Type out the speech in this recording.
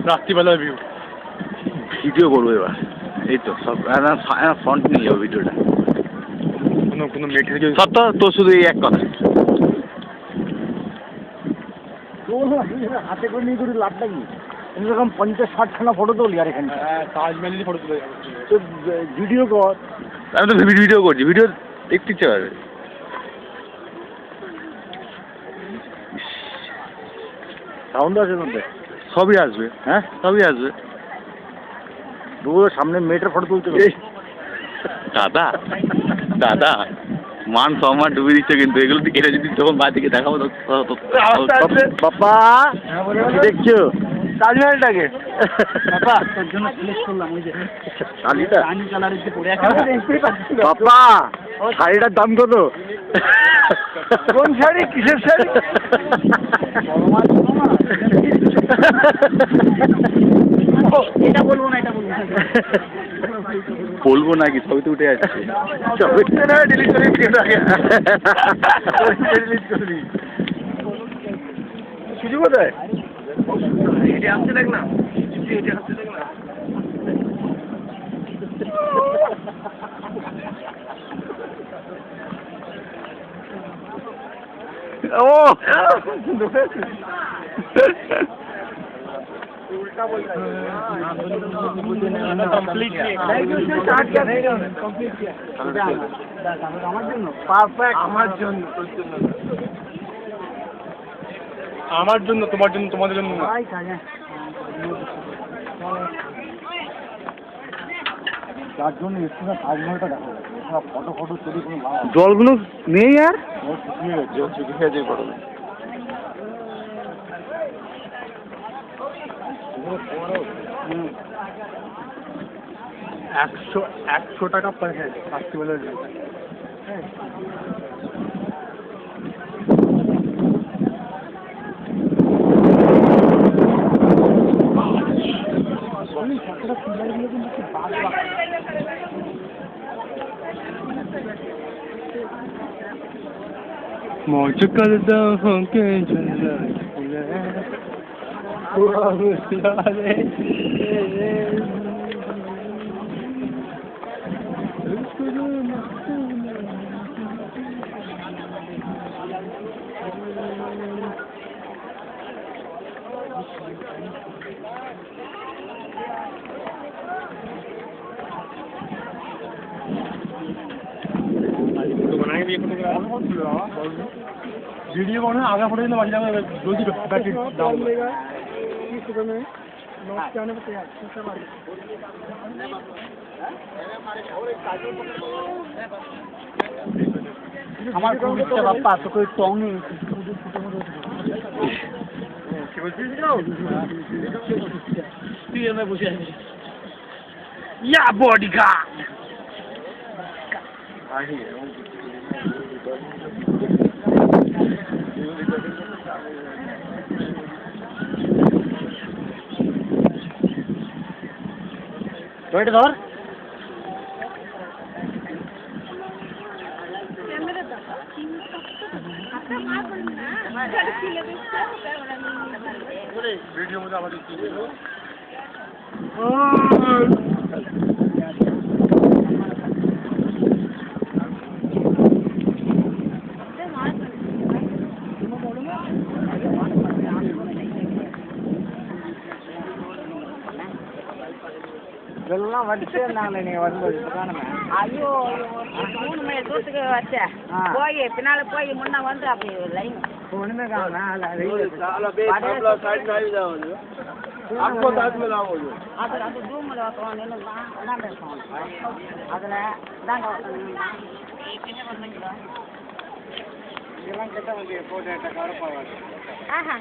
রাত্রিবেলার view video করবো এবার। এই তো সব ফ্রন্ট নিয়ে যাবো ভিডিওটা। কোনো মেটেরিয়াল সত্য তো শুধু এই এক কথা। হাতে করে নিয়ে করে লাভটা কি? এরকম 50-60খানা ফটো তুলি আর এখানে। হ্যাঁ তাজমহলেরই ফটো তুলে যাবো। তো ভিডিও কর। আমি তো ভিডিও করছি, ভিডিও দেখতে ইচ্ছে করে। সাউন্ড আছে মধ্যে? সবই আসবে, হ্যাঁ সবই আসবে। সামনে মেয়েটার ফটো তুলতে হবে। দাদা দাদা মান সম্মান ডুবে দিচ্ছে কিন্তু এগুলো এটা যদি তখন বাড়িতে দেখাবো বাবা কি দেখছো? তাজমহলটাকে বাবা তোর জন্য সিলেক্ট করলাম ওই যে শাড়িটা। রানী কালারের যে পরে আছে বাবা শাড়িটার দাম কত? কোন শাড়ি? কিসের শাড়ি? এটা বলবো না, এটা বলবো না। বলবো নাকি ছবি তো উঠে যাচ্ছে। ডিলিট করবি সুযোগ কোথায়? এটা আসছে দেখ না, এটা আসছে দেখ না। ও আমার জন্য, তোমার জন্য, তোমাদের জন্য না। যার জন্য এসছি না তাজমহলটা দেখা যাবে, ফটো ফটো তুলি কোনো লাভ। জলগুলো নেই আর জল শুকিয়ে গেছে বড়। 100 টাকা পার হেড রাত্রিবেলার ভিউ। मुझे कर दो के झूला वीडियो कौन है आगे फोटो बाकी जाएगा जल्दी बैटरी डाउन আমার কোনটা বাপ্পা তো কই টং নেই কি বলছিস তুই এনে বসে আছিস ইয়া বডিগার্ড আহি ওইটা ধর वीडियो में आवाज आती है இதெல்லாம் வச்சு நான் நீங்க வரும்போது காணுமே ஐயோ 3 மணி தூரத்துக்கு வச்சேன் போய் பின்னால போய் முன்ன வந்து அப்படி லைன் ஒண்ணுமே காணோம் आपको साथ में लाओ அதுல அந்த ரூம்ல வரணும் நின்னுதான் அதான் பேசுவோம் அதுல தாங்க என்ன பண்ணீங்க இதெல்லாம் கிட்ட வந்து போட்டோ எடுத்த கவரப்பாவாது ஆஹா